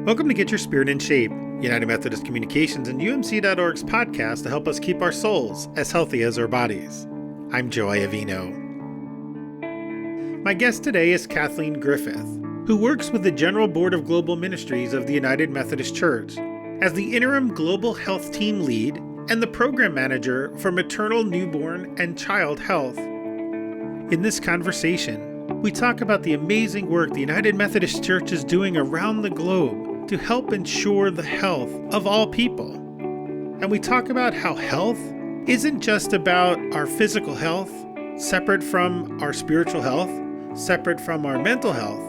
Welcome to Get Your Spirit in Shape, United Methodist Communications and UMC.org's podcast to help us keep our souls as healthy as our bodies. I'm Joy Avino. My guest today is Kathleen Griffith, who works with the General Board of Global Ministries of the United Methodist Church as the interim Global Health Team Lead and the Program Manager for Maternal, Newborn, and Child Health. In this conversation, we talk about the amazing work the United Methodist Church is doing around the globe to help ensure the health of all people. And we talk about how health isn't just about our physical health, separate from our spiritual health, separate from our mental health,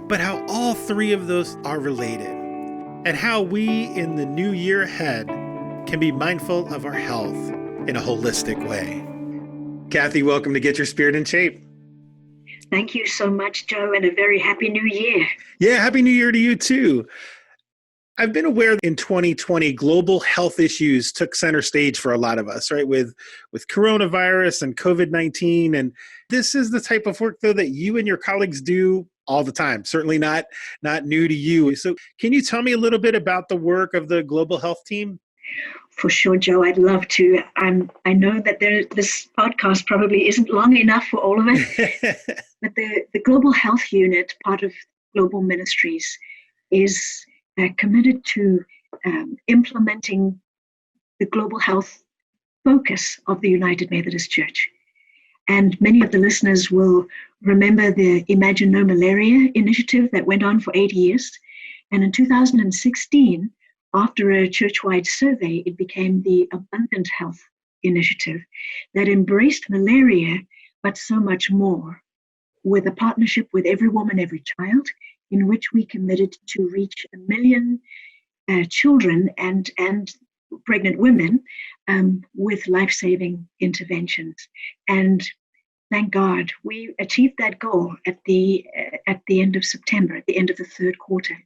but how all three of those are related, and how we in the new year ahead can be mindful of our health in a holistic way. Kathy, welcome to Get Your Spirit in Shape. Thank you so much, Joe, and a very happy new year. Yeah, happy new year to you too. I've been aware in 2020, global health issues took center stage for a lot of us, right? With coronavirus and COVID-19. And this is the type of work, though, that you and your colleagues do all the time. Certainly not new to you. So can you tell me a little bit about the work of the global health team? For sure, Joe, I'd love to. I know that this podcast probably isn't long enough for all of us, but the Global Health Unit, part of Global Ministries, is committed to implementing the global health focus of the United Methodist Church. And many of the listeners will remember the Imagine No Malaria initiative that went on for 8 years. And in 2016, after a church-wide survey, it became the Abundant Health Initiative that embraced malaria, but so much more, with a partnership with Every Woman, Every Child, in which we committed to reach 1 million children and pregnant women with lifesaving interventions. And thank God, we achieved that goal at the end of September, at the end of the third quarter.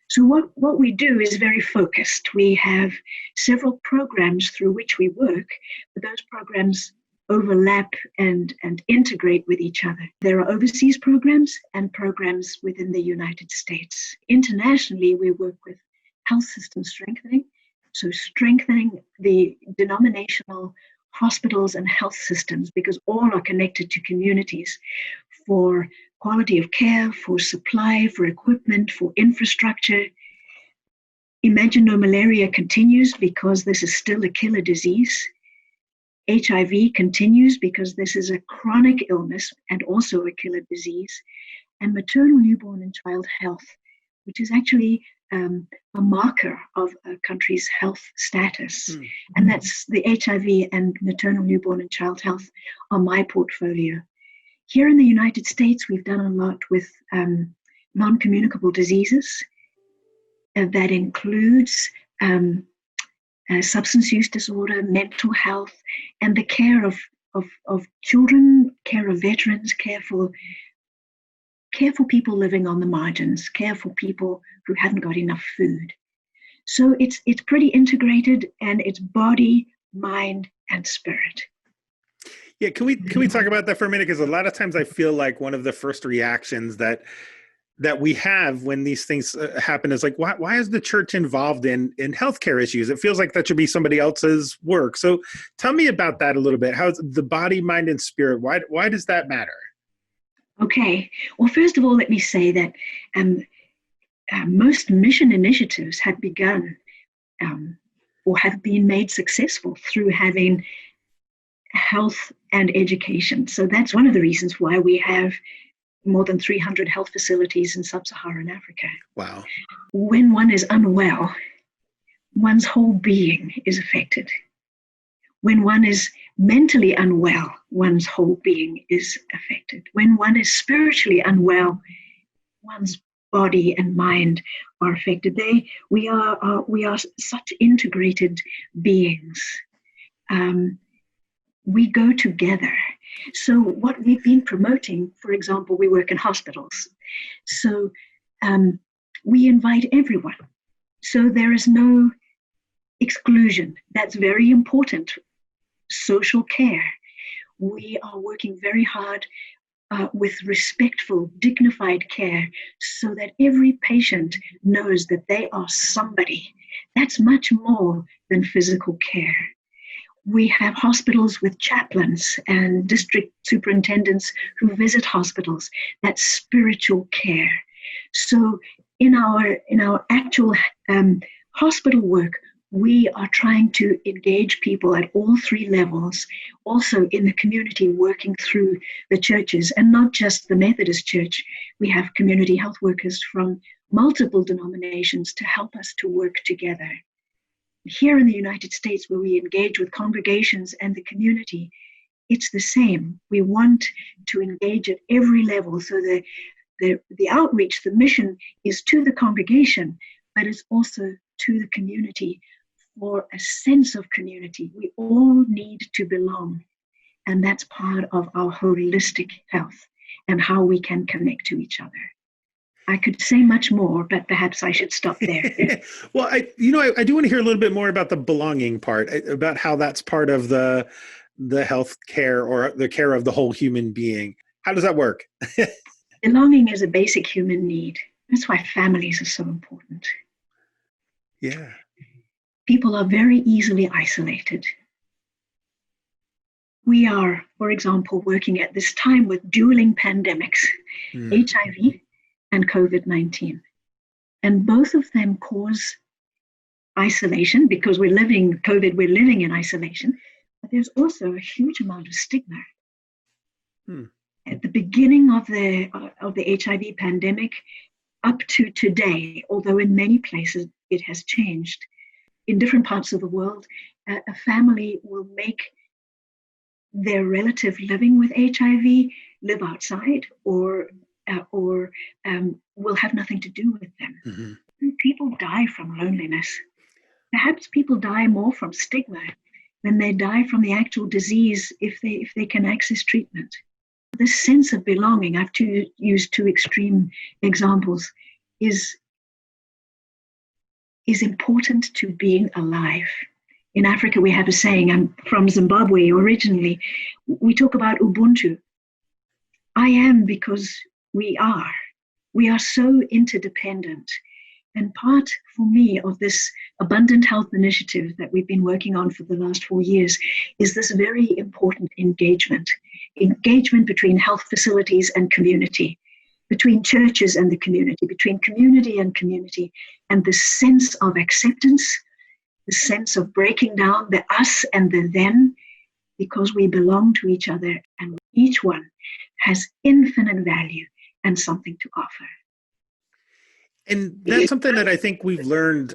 So what we do is very focused. We have several programs through which we work, but those programs overlap and integrate with each other. There are overseas programs and programs within the United States. Internationally, we work with health system strengthening, so strengthening the denominational hospitals and health systems, because all are connected to communities for quality of care, for supply, for equipment, for infrastructure. Imagine No Malaria continues because this is still a killer disease. HIV continues because this is a chronic illness and also a killer disease. And maternal, newborn, and child health, which is actually a marker of a country's health status. And that's the HIV and maternal, newborn, and child health on my portfolio. Here in the United States, we've done a lot with non-communicable diseases. That includes substance use disorder, mental health, and the care of children, care of veterans, care for people living on the margins, care for people who haven't got enough food. So it's pretty integrated, and it's body, mind, and spirit. Yeah, can we talk about that for a minute? Because a lot of times I feel like one of the first reactions that we have when these things happen is like, why is the church involved in healthcare issues? It feels like that should be somebody else's work. So tell me about that a little bit. How's the body, mind, and spirit? Why does that matter? Okay. Well, first of all, let me say that most mission initiatives have begun or have been made successful through having health and education. So that's one of the reasons why we have more than 300 health facilities in sub-Saharan Africa. Wow. When one is unwell, one's whole being is affected. When one is mentally unwell, one's whole being is affected. When one is spiritually unwell, one's body and mind are affected. We are such integrated beings. We go together. So what we've been promoting, for example, we work in hospitals. So we invite everyone. So there is no exclusion. That's very important. Social care. We are working very hard with respectful, dignified care so that every patient knows that they are somebody. That's much more than physical care. We have hospitals with chaplains and district superintendents who visit hospitals. That's spiritual care. So in our actual hospital work, we are trying to engage people at all three levels, also in the community, working through the churches, and not just the Methodist Church. We have community health workers from multiple denominations to help us to work together. Here in the United States, where we engage with congregations and the community, it's the same. We want to engage at every level. So the outreach, the mission is to the congregation, but it's also to the community for a sense of community. We all need to belong. And that's part of our holistic health and how we can connect to each other. I could say much more, but perhaps I should stop there. Well, I do want to hear a little bit more about the belonging part, about how that's part of the health care or the care of the whole human being. How does that work? Belonging is a basic human need. That's why families are so important. Yeah. People are very easily isolated. We are, for example, working at this time with dueling pandemics, HIV and COVID-19. And both of them cause isolation because we're living in isolation. But there's also a huge amount of stigma. At the beginning of the HIV pandemic, up to today, although in many places it has changed, in different parts of the world, a family will make their relative living with HIV live outside or will have nothing to do with them. Mm-hmm. People die from loneliness. Perhaps people die more from stigma than they die from the actual disease if they can access treatment. This sense of belonging, I've used two extreme examples, is important to being alive. In Africa, we have a saying, I'm from Zimbabwe originally, we talk about Ubuntu. I am because we are. We are so interdependent. And part, for me, of this abundant health initiative that we've been working on for the last 4 years is this very important engagement between health facilities and community, between churches and the community, between community and community, and the sense of acceptance, the sense of breaking down the us and the them, because we belong to each other and each one has infinite value and something to offer. And that's something that I think we've learned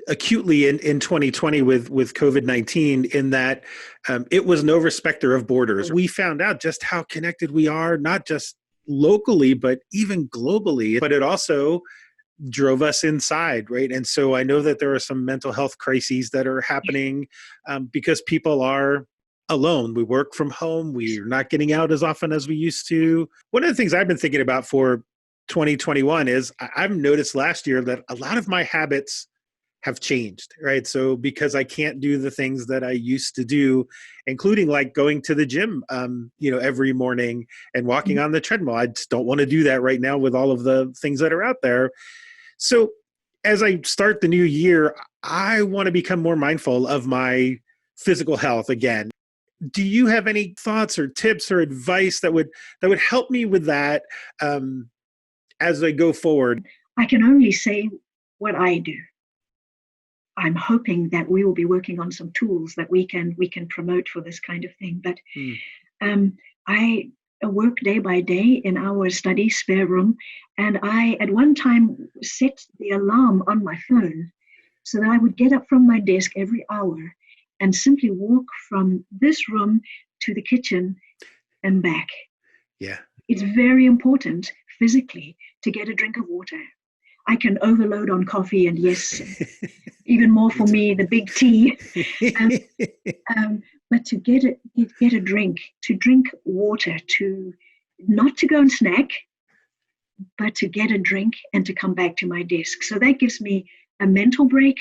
acutely in 2020 with COVID-19, in that it was no respecter of borders. We found out just how connected we are, not just locally, but even globally. But it also drove us inside, right? And so I know that there are some mental health crises that are happening because people are alone. We work from home. We're not getting out as often as we used to. One of the things I've been thinking about for 2021 is I've noticed last year that a lot of my habits have changed, right? So because I can't do the things that I used to do, including like going to the gym, every morning and walking on the treadmill. I just don't want to do that right now with all of the things that are out there. So as I start the new year, I want to become more mindful of my physical health again. Do you have any thoughts or tips or advice that would help me with that as I go forward? I can only say what I do. I'm hoping that we will be working on some tools that we can promote for this kind of thing. But I work day by day in our study spare room, and I at one time set the alarm on my phone so that I would get up from my desk every hour and simply walk from this room to the kitchen and back. Yeah. It's very important physically to get a drink of water. I can overload on coffee, and yes, even more for me, the big tea. But to get a drink, to drink water, not to go and snack, but to get a drink and to come back to my desk. So that gives me a mental break,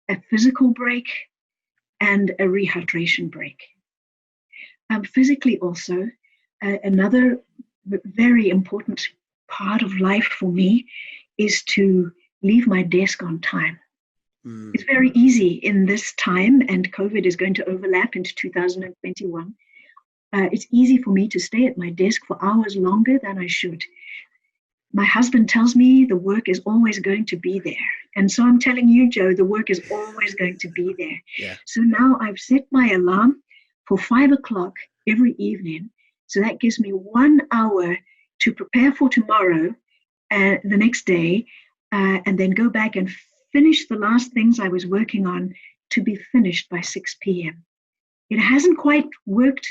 a physical break, and a rehydration break. Physically also, another very important part of life for me is to leave my desk on time. It's very easy in this time, and COVID is going to overlap into 2021. It's easy for me to stay at my desk for hours longer than I should. My husband tells me the work is always going to be there. And so I'm telling you, Joe, the work is always going to be there. Yeah. So now I've set my alarm for 5 o'clock every evening. So that gives me 1 hour to prepare for tomorrow, the next day, and then go back and finish the last things I was working on to be finished by 6 p.m. It hasn't quite worked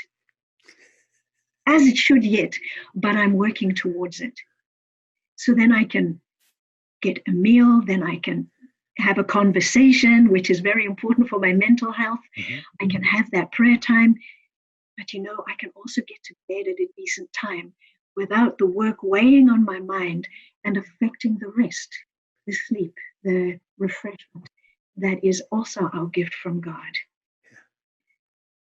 as it should yet, but I'm working towards it. So then I can get a meal, then I can have a conversation, which is very important for my mental health. I can have that prayer time, but I can also get to bed at a decent time without the work weighing on my mind and affecting the rest, the sleep, the refreshment. That is also our gift from God.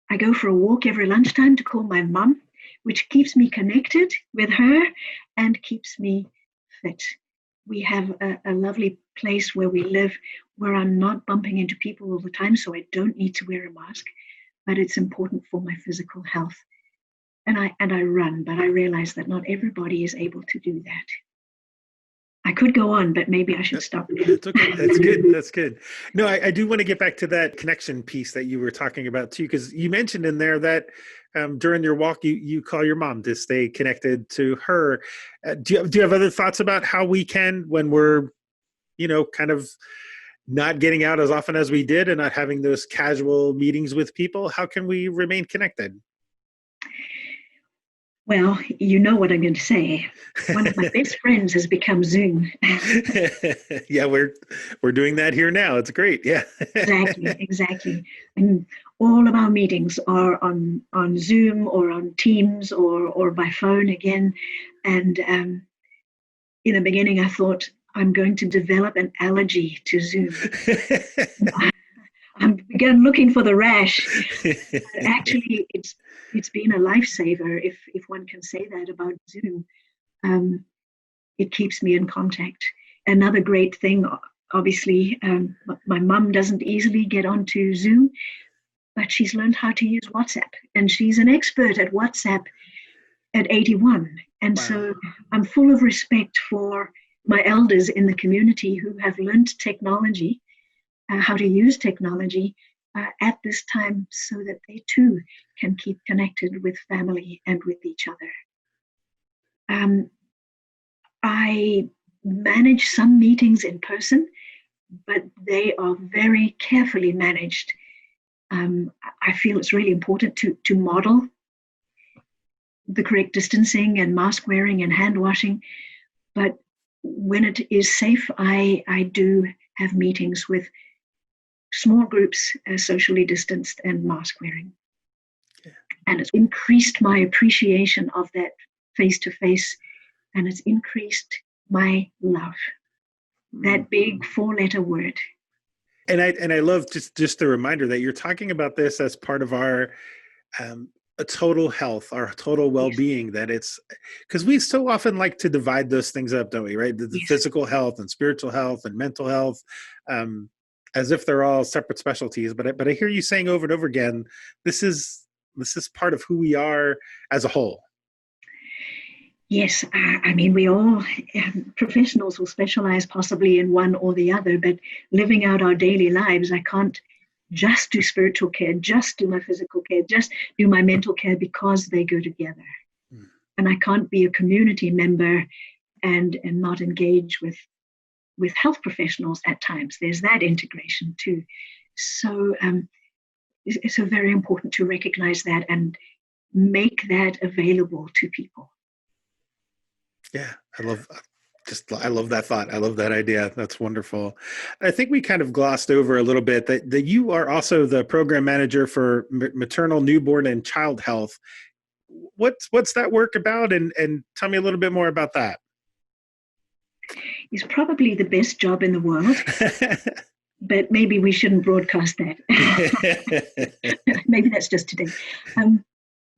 I go for a walk every lunchtime to call my mum, which keeps me connected with her and keeps me fit. We have a lovely place where we live where I'm not bumping into people all the time, so I don't need to wear a mask, but it's important for my physical health. And I run, but I realize that not everybody is able to do that. I could go on, but maybe I should stop. That's okay. That's good. That's good. No, I do want to get back to that connection piece that you were talking about too, because you mentioned in there that during your walk, you call your mom to stay connected to her. Do you have other thoughts about how we can, when we're, kind of not getting out as often as we did and not having those casual meetings with people, how can we remain connected? Well, you know what I'm going to say. One of my best friends has become Zoom. Yeah, we're doing that here now. It's great. Yeah. Exactly. And all of our meetings are on Zoom or on Teams or by phone again. And in the beginning, I thought I'm going to develop an allergy to Zoom. I began looking for the rash. Actually, it's been a lifesaver, if one can say that about Zoom. It keeps me in contact. Another great thing, obviously, my mum doesn't easily get onto Zoom, but she's learned how to use WhatsApp, and she's an expert at WhatsApp at 81. And so I'm full of respect for my elders in the community who have learned technology, how to use technology at this time so that they too can keep connected with family and with each other. I manage some meetings in person, but they are very carefully managed. I feel it's really important to model the correct distancing and mask wearing and hand washing, but when it is safe, I do have meetings with small groups, socially distanced and mask wearing. Yeah. And it's increased my appreciation of that face-to-face, and it's increased my love, that big 4-letter word. And I love just the reminder that you're talking about this as part of our a total health, our total well-being. Yes. That it's because we so often like to divide those things up, don't we? Right? The yes. Physical health and spiritual health and mental health, as if they're all separate specialties. But I hear you saying over and over again, this is part of who we are as a whole. Yes, I mean, we all, professionals will specialize possibly in one or the other, but living out our daily lives, I can't just do spiritual care, just do my physical care, just do my mental care, because they go together. Mm. And I can't be a community member and not engage with health professionals at times. There's that integration too. So it's so very important to recognize that and make that available to people. Yeah, I love that thought. I love that idea. That's wonderful. I think we kind of glossed over a little bit that you are also the program manager for maternal, newborn, and child health. What's that work about? And tell me a little bit more about that. It's probably the best job in the world, but maybe we shouldn't broadcast that. Maybe that's just today.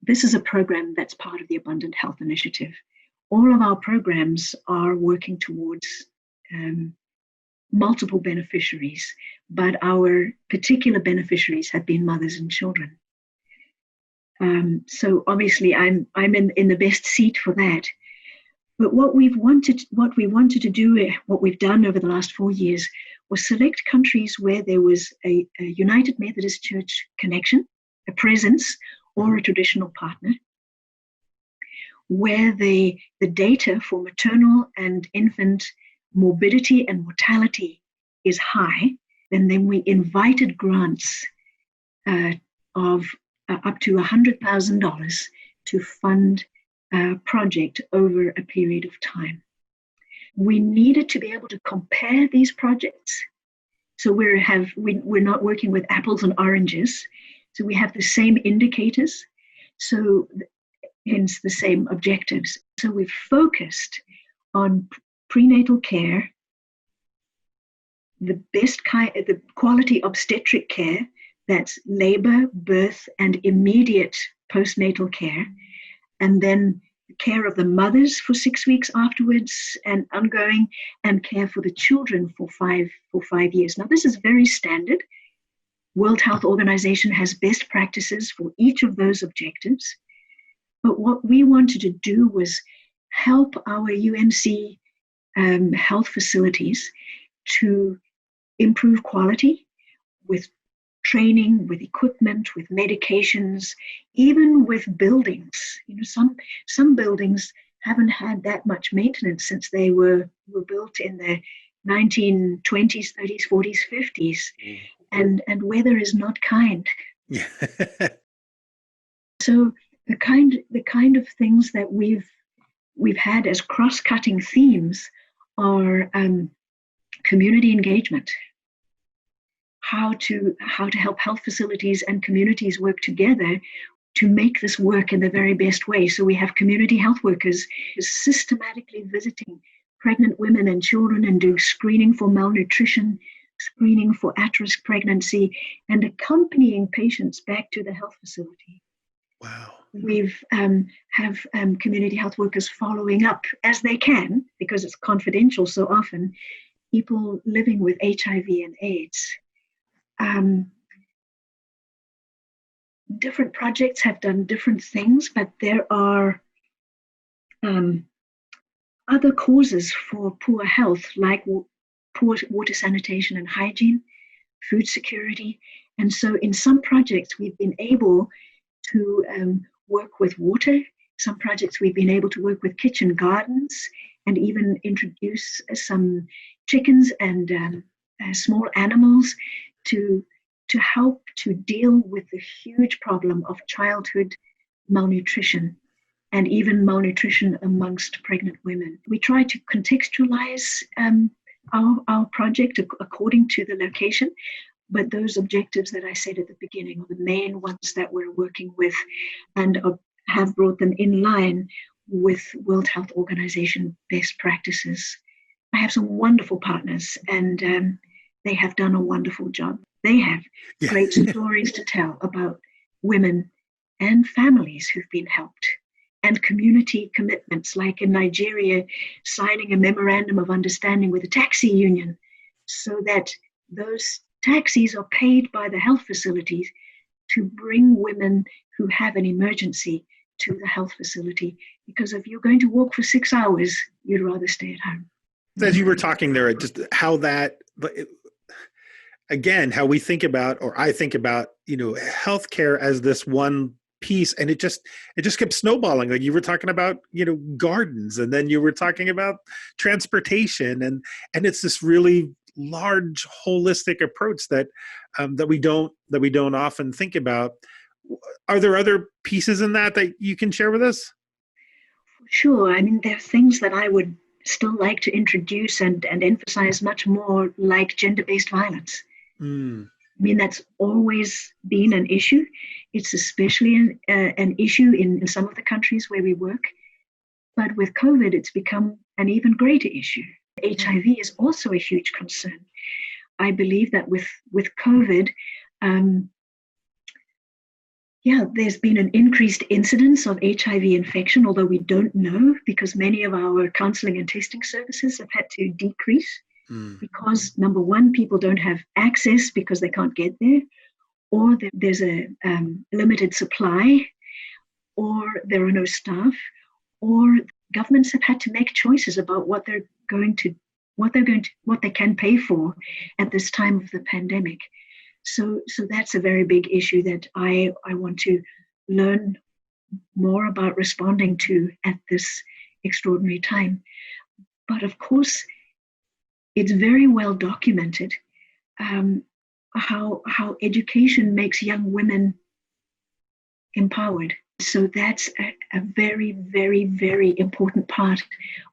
this is a program that's part of the Abundant Health Initiative. All of our programs are working towards multiple beneficiaries, but our particular beneficiaries have been mothers and children. So obviously I'm in the best seat for that. But what we wanted to do, what we've done over the last 4 years, was select countries where there was a United Methodist Church connection, a presence, or a traditional partner, where the data for maternal and infant morbidity and mortality is high, and then we invited grants of up to $100,000 to fund a project over a period of time. We needed to be able to compare these projects. So we're not working with apples and oranges. So we have the same indicators, so hence the same objectives. So we've focused on prenatal care, the quality obstetric care, that's labor, birth, and immediate postnatal care, and then care of the mothers for 6 weeks afterwards and ongoing, and care for the children for 5 years. Now, this is very standard. World Health Organization has best practices for each of those objectives. But what we wanted to do was help our UMC health facilities to improve quality with training, with equipment, with medications, even with buildings. Some buildings haven't had that much maintenance since they were built in the 1920s, 30s, 40s, 50s, and weather is not kind. Yeah. So the kind of things that we've had as cross-cutting themes are community engagement. How to help health facilities and communities work together to make this work in the very best way. So we have community health workers systematically visiting pregnant women and children and doing screening for malnutrition, screening for at-risk pregnancy, and accompanying patients back to the health facility. Wow. We've have community health workers following up as they can, because it's confidential so often, people living with HIV and AIDS. Different projects have done different things, but there are other causes for poor health, like poor water sanitation and hygiene, food security. And so in some projects, we've been able to work with water. Some projects we've been able to work with kitchen gardens and even introduce some chickens and small animals to help to deal with the huge problem of childhood malnutrition and even malnutrition amongst pregnant women. We try to contextualize our project according to the location, but those objectives that I said at the beginning are the main ones that we're working with and have brought them in line with World Health Organization best practices. I have some wonderful partners, and they have done a wonderful job. They have great stories to tell about women and families who've been helped, and community commitments, like in Nigeria, signing a memorandum of understanding with a taxi union so that those taxis are paid by the health facilities to bring women who have an emergency to the health facility. Because if you're going to walk for 6 hours, you'd rather stay at home. As you were talking there, just how that, again, how we think about, or I think about, healthcare as this one piece, and it just kept snowballing. Like you were talking about, gardens, and then you were talking about transportation, and it's this really large holistic approach that we don't often think about. Are there other pieces in that you can share with us? Sure. I mean, there are things that I would still like to introduce and emphasize much more, like gender-based violence. I mean, that's always been an issue. It's especially an issue in some of the countries where we work. But with COVID, it's become an even greater issue. HIV is also a huge concern. I believe that with COVID, there's been an increased incidence of HIV infection, although we don't know because many of our counseling and testing services have had to decrease because, number one, people don't have access because they can't get there, or there's a limited supply, or there are no staff, or governments have had to make choices about what they can pay for at this time of the pandemic. So that's a very big issue that I want to learn more about responding to at this extraordinary time. But of course, it's very well documented how education makes young women empowered. So that's a very, very, very important part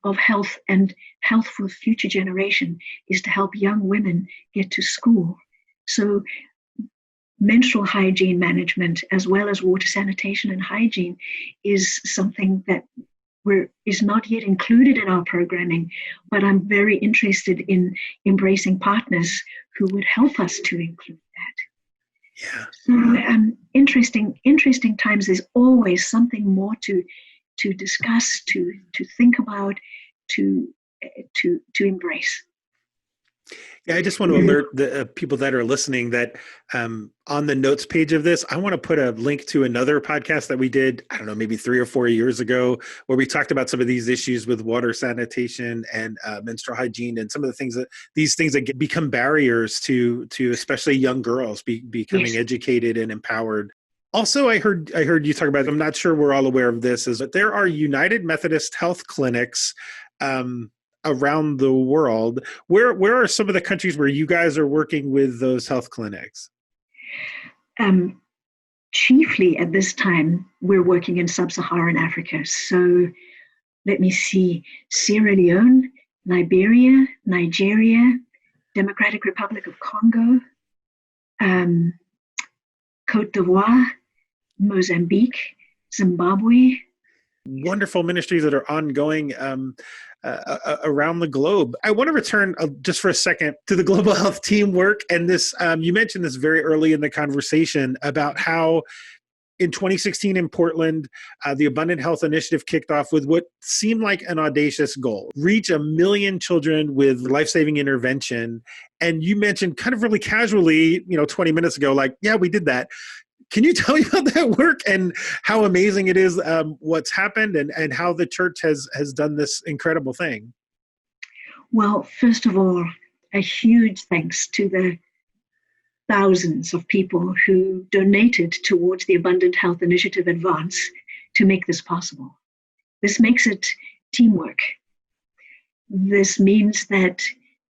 of health, and health for future generation is to help young women get to school. So menstrual hygiene management, as well as water sanitation and hygiene, is something that is not yet included in our programming, but I'm very interested in embracing partners who would help us to include that. Yeah. So interesting times. There's always something more to discuss, to think about, to embrace. Yeah, I just want to alert the people that are listening that on the notes page of this, I want to put a link to another podcast that we did, I don't know, maybe 3 or 4 years ago, where we talked about some of these issues with water sanitation and menstrual hygiene, and some of the things that become barriers to especially young girls becoming educated and empowered. Also, I heard you talk about, I'm not sure we're all aware of this, is that there are United Methodist health clinics around the world. Where are some of the countries where you guys are working with those health clinics? Chiefly at this time, we're working in sub-Saharan Africa. So let me see, Sierra Leone, Liberia, Nigeria, Democratic Republic of Congo, Cote d'Ivoire, Mozambique, Zimbabwe. Wonderful ministries that are ongoing around the globe. I want to return just for a second to the global health teamwork. And this, you mentioned this very early in the conversation about how in 2016 in Portland, the Abundant Health Initiative kicked off with what seemed like an audacious goal: reach 1 million children with life-saving intervention. And you mentioned kind of really casually, 20 minutes ago, like, yeah, we did that. Can you tell me about that work and how amazing it is, what's happened, and how the church has done this incredible thing? Well, first of all, a huge thanks to the thousands of people who donated towards the Abundant Health Initiative Advance to make this possible. This makes it teamwork. This means that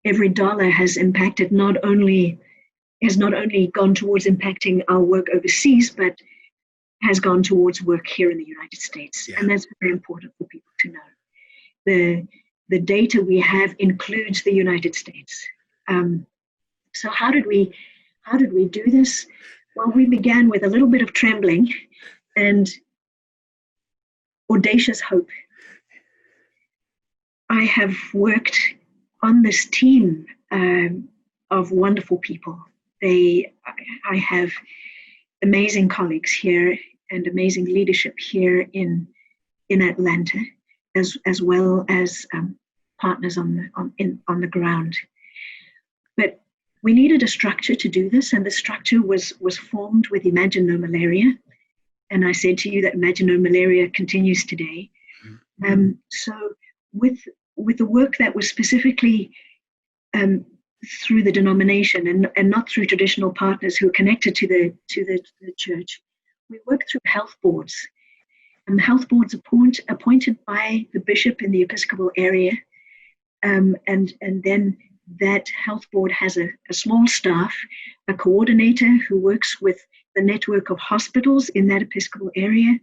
every dollar has not only gone towards impacting our work overseas, but has gone towards work here in the United States. Yeah. And that's very important for people to know. The data we have includes the United States. So how did we do this? Well, we began with a little bit of trembling and audacious hope. I have worked on this team of wonderful people. I have amazing colleagues here and amazing leadership here in Atlanta, as well as partners on the ground. But we needed a structure to do this, and the structure was formed with Imagine No Malaria. And I said to you that Imagine No Malaria continues today. So with the work that was specifically through the denomination and not through traditional partners who are connected to the church, we work through health boards. Health boards appointed by the bishop in the Episcopal area, and then that health board has a small staff, a coordinator who works with the network of hospitals in that Episcopal area,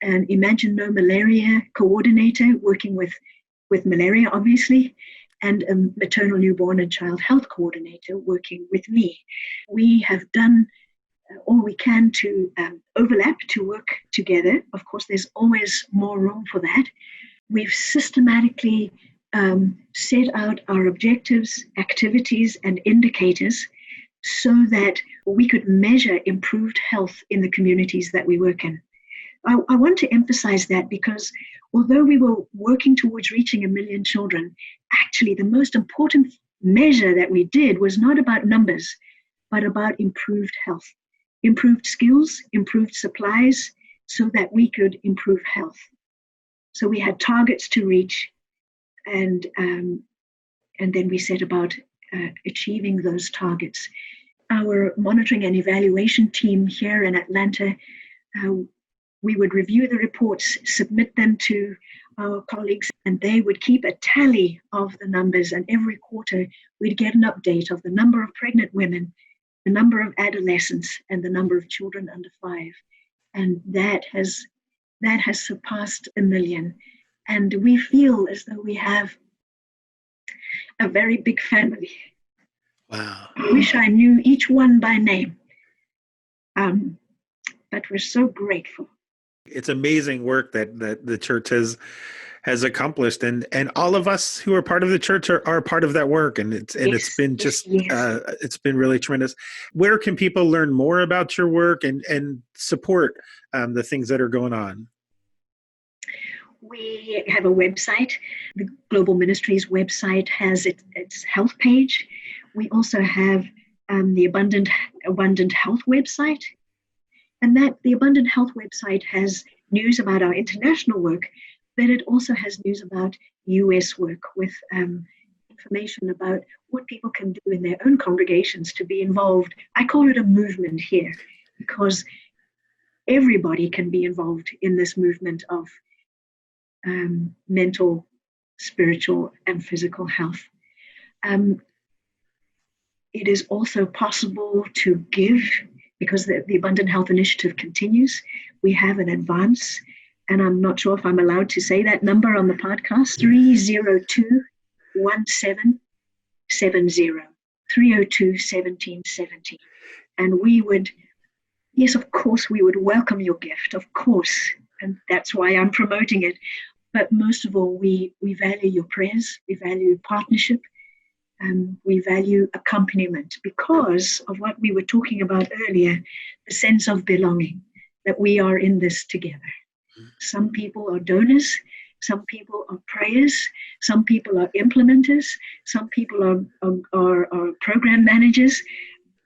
an Imagine No Malaria coordinator working with malaria, obviously, and a maternal, newborn, and child health coordinator working with me. We have done all we can to overlap, to work together. Of course, there's always more room for that. We've systematically set out our objectives, activities, and indicators so that we could measure improved health in the communities that we work in. I want to emphasize that because although we were working towards reaching 1 million children, actually the most important measure that we did was not about numbers, but about improved health, improved skills, improved supplies, so that we could improve health. So we had targets to reach, and then we set about achieving those targets. Our monitoring and evaluation team here in Atlanta, we would review the reports, submit them to our colleagues, and they would keep a tally of the numbers. And every quarter, we'd get an update of the number of pregnant women, the number of adolescents, and the number of children under 5. And that has surpassed 1 million. And we feel as though we have a very big family. Wow. I wish I knew each one by name. But we're so grateful. It's amazing work that the church has accomplished, and all of us who are part of the church are part of that work, and it's been just it's been really tremendous. Where can people learn more about your work and support the things that are going on? We have a website. The Global Ministries website has its health page. We also have the Abundant Health website. And that the Abundant Health website has news about our international work, but it also has news about US work with information about what people can do in their own congregations to be involved. I call it a movement here because everybody can be involved in this movement of mental, spiritual, and physical health. It is also possible to give, because the Abundant Health Initiative continues. We have an advance, and I'm not sure if I'm allowed to say that number on the podcast, 302-1770, 302-1770. And we would, yes, of course, we would welcome your gift, of course, and that's why I'm promoting it. But most of all, we value your prayers, we value partnership, we value accompaniment because of what we were talking about earlier, the sense of belonging, that we are in this together. Some people are donors, some people are prayers, some people are implementers, some people are program managers,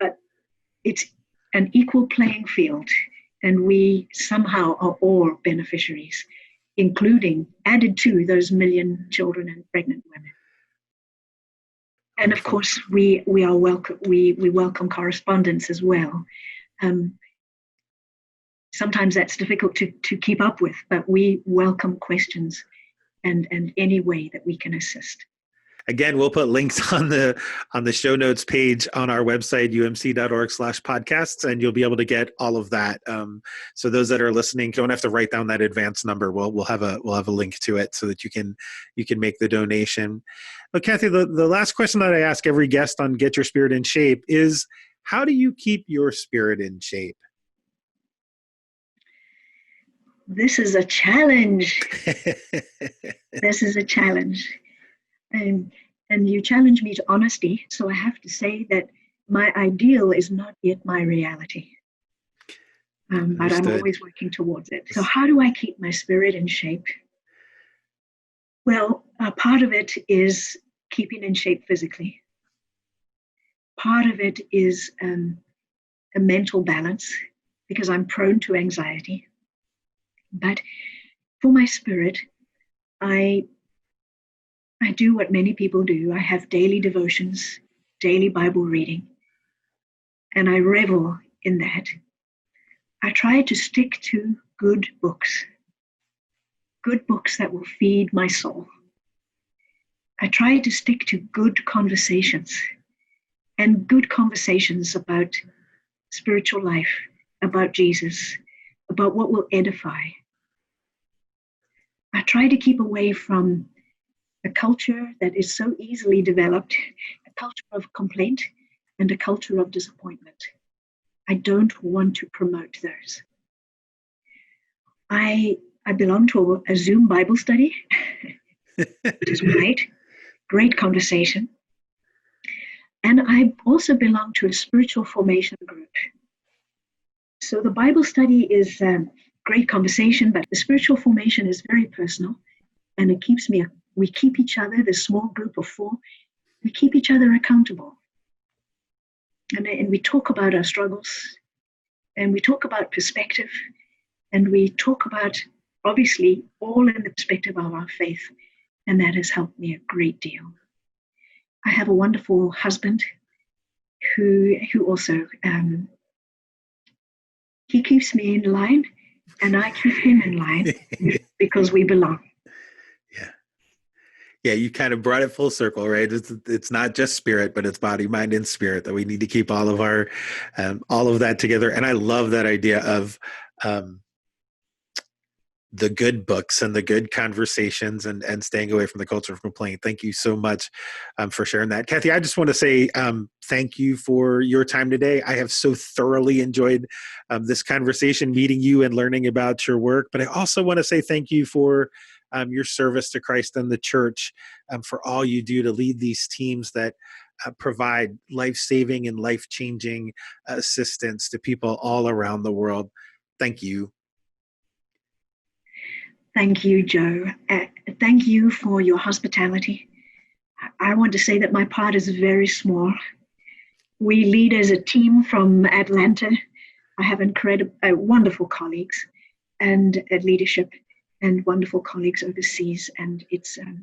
but it's an equal playing field, and we somehow are all beneficiaries, including, added to, those 1 million children and pregnant women. And of course, we are welcome. We welcome correspondence as well. Sometimes that's difficult to keep up with, but we welcome questions and any way that we can assist. Again, we'll put links on the show notes page on our website, umc.org/podcasts, and you'll be able to get all of that. So those that are listening don't have to write down that advance number. We'll have a link to it so that you can make the donation. But Kathy, the last question that I ask every guest on Get Your Spirit in Shape is, how do you keep your spirit in shape? This is a challenge. This is a challenge. And you challenge me to honesty, so I have to say that my ideal is not yet my reality. But I'm always working towards it. So how do I keep my spirit in shape? Well, part of it is keeping in shape physically. Part of it is a mental balance, because I'm prone to anxiety. But for my spirit, I do what many people do. I have daily devotions, daily Bible reading, and I revel in that. I try to stick to good books that will feed my soul. I try to stick to good conversations, and good conversations about spiritual life, about Jesus, about what will edify. I try to keep away from a culture that is so easily developed, a culture of complaint and a culture of disappointment. I don't want to promote those. I belong to a Zoom Bible study, which is great conversation. And I also belong to a spiritual formation group. So the Bible study is great conversation, but the spiritual formation is very personal, and we keep each other, the small group of 4, we keep each other accountable. And we talk about our struggles, and we talk about perspective, and we talk about, obviously, all in the perspective of our faith, and that has helped me a great deal. I have a wonderful husband who also, he keeps me in line, and I keep him in line because we belong. Yeah, you kind of brought it full circle, right? It's not just spirit, but it's body, mind, and spirit, that we need to keep all of our, all of that together. And I love that idea of the good books and the good conversations and staying away from the culture of complaint. Thank you so much for sharing that. Kathy, I just want to say thank you for your time today. I have so thoroughly enjoyed this conversation, meeting you and learning about your work. But I also want to say thank you for your service to Christ and the church, for all you do to lead these teams that provide life-saving and life-changing assistance to people all around the world. Thank you. Thank you, Joe. Thank you for your hospitality. I want to say that my part is very small. We lead as a team from Atlanta. I have wonderful colleagues and at leadership, and wonderful colleagues overseas. And it's a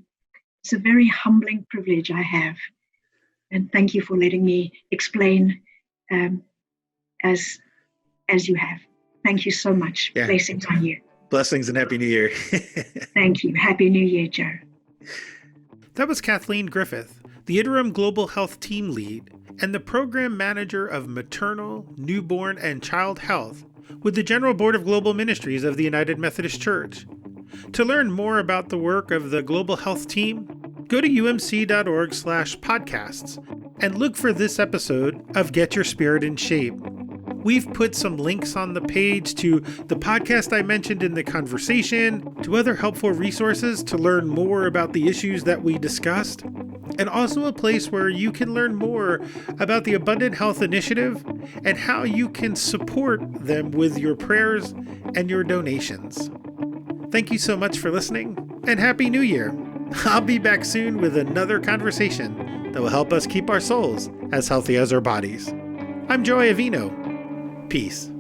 very humbling privilege I have. And thank you for letting me explain as you have. Thank you so much. Yeah. Blessings on you. Blessings and Happy New Year. Thank you. Happy New Year, Joe. That was Kathleen Griffith, the Interim Global Health Team Lead and the Program Manager of Maternal, Newborn, and Child Health with the General Board of Global Ministries of the United Methodist Church. To learn more about the work of the Global Health Team, go to umc.org/podcasts and look for this episode of Get Your Spirit in Shape. We've put some links on the page to the podcast I mentioned in the conversation, to other helpful resources to learn more about the issues that we discussed, and also a place where you can learn more about the Abundant Health Initiative and how you can support them with your prayers and your donations. Thank you so much for listening, and Happy New Year. I'll be back soon with another conversation that will help us keep our souls as healthy as our bodies. I'm Joy Avino. Peace.